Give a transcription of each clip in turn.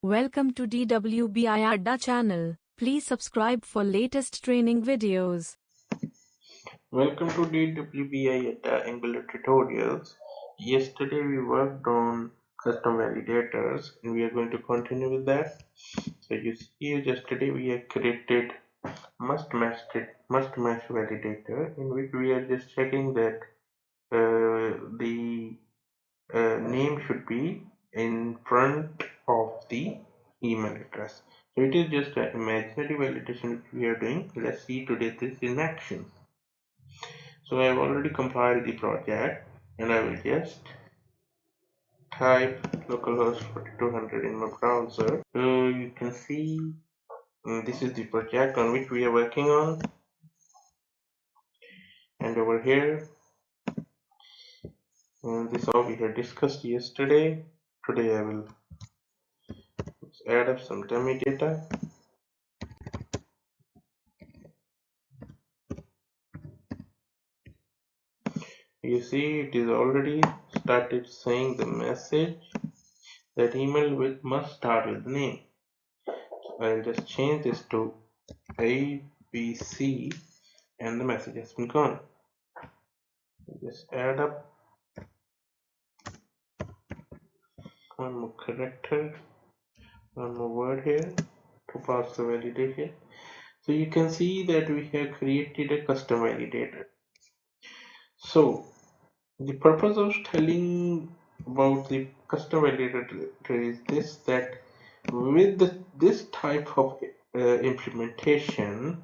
Welcome to DWBIADDA channel. Please subscribe for latest training videos. Welcome to DWBIADDA Angular tutorials. Yesterday we worked on custom validators and we are going to continue with that. So you see yesterday we have created must match validator in which we are just checking that the name should be in front of the email address. So it is just an imaginary validation which we are doing. Let's see today this in action. So I have already compiled the project and I will just type localhost 4200 in my browser. So you can see this is the project on which we are working on, and over here this all we had discussed yesterday. Today I will add up some dummy data. You see it is already started saying the message that email must start with the name. So I'll just change this to ABC and the message has been gone. Just add up one more character, one more word here to pass the validation. So you can see that we have created a custom validator. So the purpose of telling about the custom validator is this, that with this type of implementation,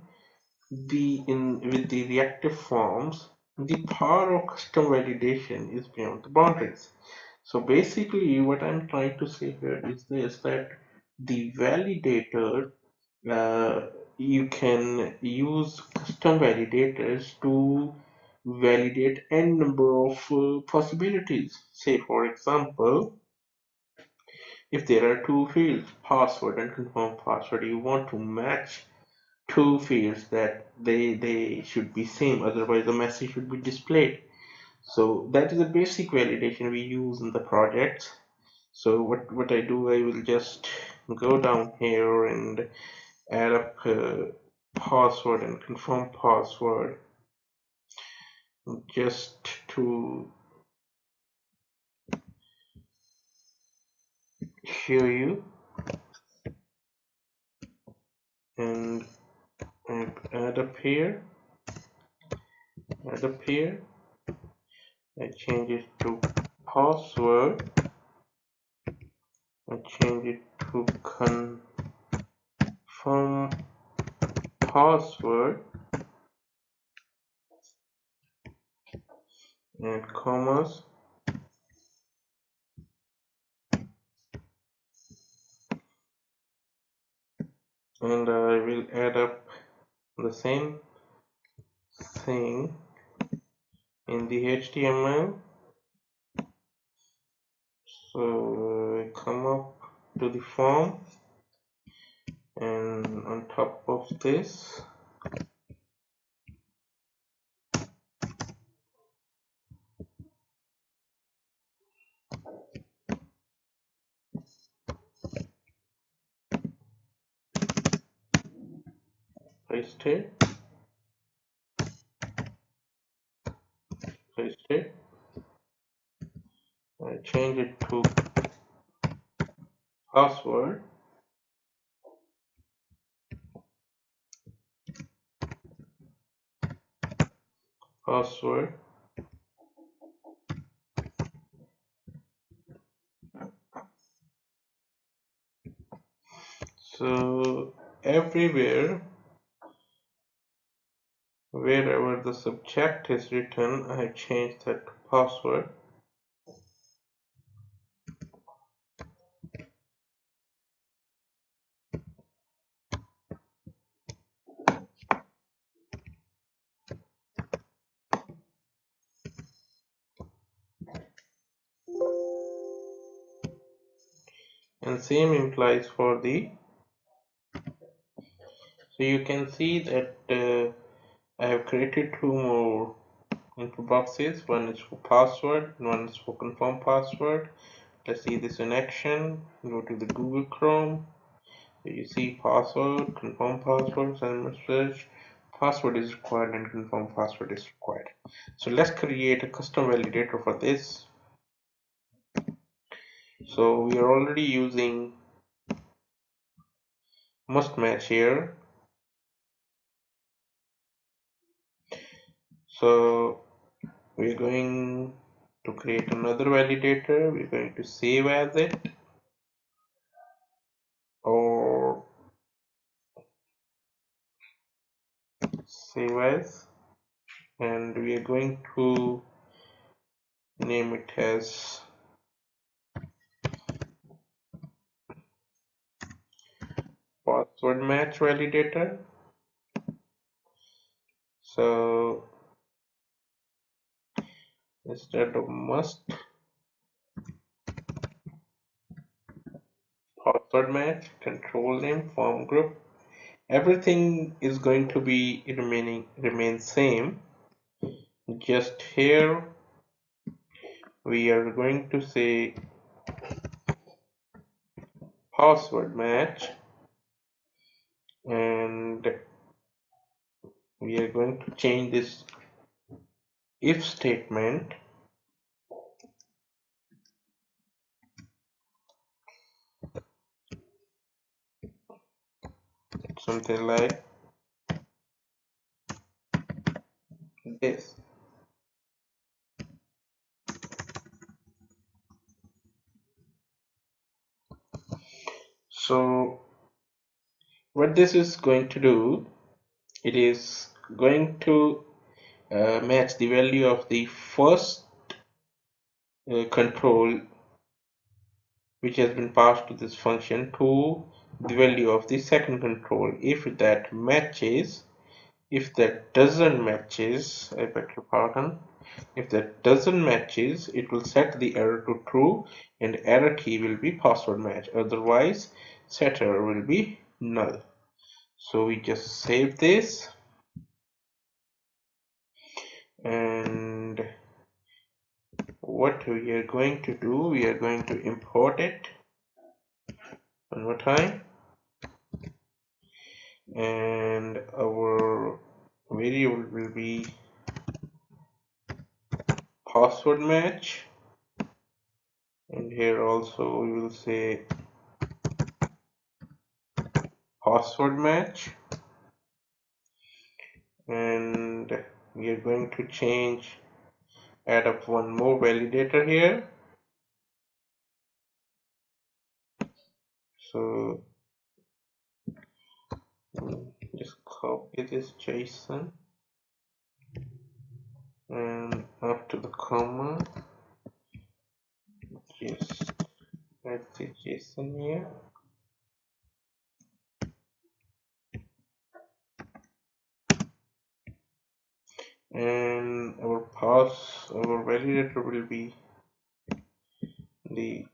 with the reactive forms, the power of custom validation is beyond the boundaries. So basically what I'm trying to say here is this, that the validator, you can use custom validators to validate n number of possibilities. Say for example, if there are two fields, password and confirm password, you want to match two fields that they should be same, otherwise the message should be displayed. So that is a basic validation we use in the project. So what I do, I will just go down here and add up password and confirm password just to show you, and add up here, I change it to password, I change it to confirm password, and commas, and I will add up the same thing in the HTML. So come up to the form, and on top of this paste it, I change it to password, so everywhere wherever the subject is written, I have changed that to password. And same implies for the, so you can see that I have created two more input boxes. One is for password and one is for confirm password. Let's see this in action. Go to the Google Chrome. You see password, confirm password, send message. Password is required and confirm password is required. So let's create a custom validator for this. So we are already using must match here. So we're going to create another validator. We're going to save as it, or save as, and we are going to name it as password match validator. So instead of must, password match, control name, form group, everything is going to be remain same. Just here we are going to say password match, and we are going to change this if statement something like this. So what this is going to do, it is going to match the value of the first control which has been passed to this function to the value of the second control. If that matches, if that doesn't matches, I beg your pardon, if that doesn't matches, it will set the error to true and error key will be password match, otherwise set error will be null. So we just save this, and what we are going to do, we are going to import it one more time, and our variable will be password match, and here also we will say password match, and we are going to add up one more validator here. So just copy this JSON, and after the comma just add the JSON here, and our validator will be the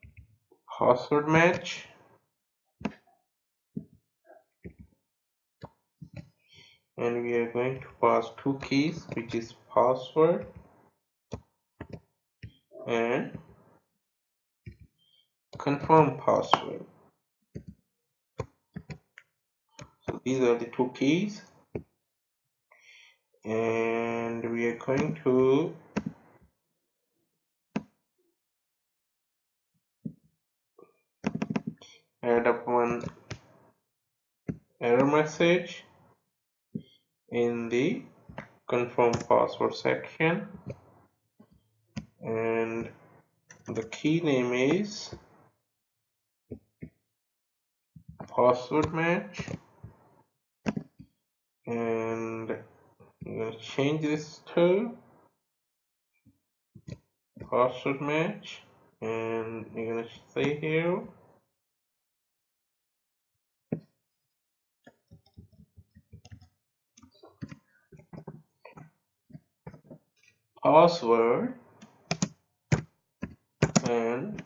password match, and we are going to pass two keys, which is password and confirm password. So these are the two keys, and we are going to add up one error message in the confirm password section, and the key name is password match, and I'm going to change this to password match, and you're going to say here password and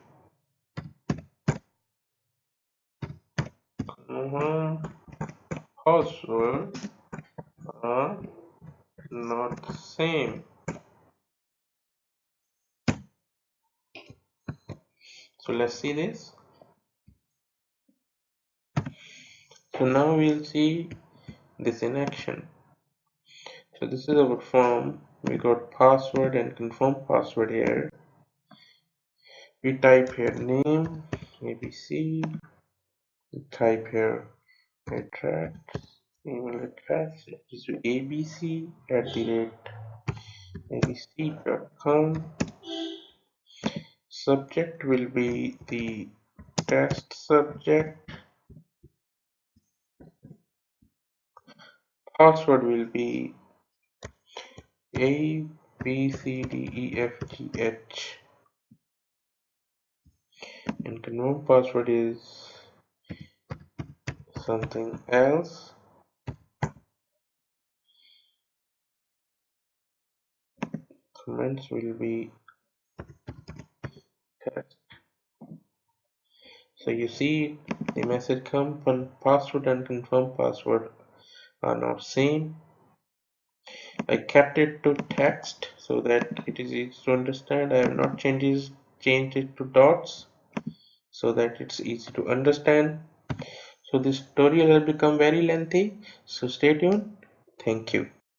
password are not the same. So let's see this. So now we'll see this in action. So this is our form. We got password and confirm password here. We type here name ABC. We type here address, email address, it is abc@abc.com. Subject will be the test subject. Password will be A B C D E F G H, and confirm password is something else. Comments will be test. So you see the message come when password and confirm password are not same. I kept it to text so that it is easy to understand. I have not changed it to dots so that it's easy to understand. So this tutorial has become very lengthy, so stay tuned. Thank you.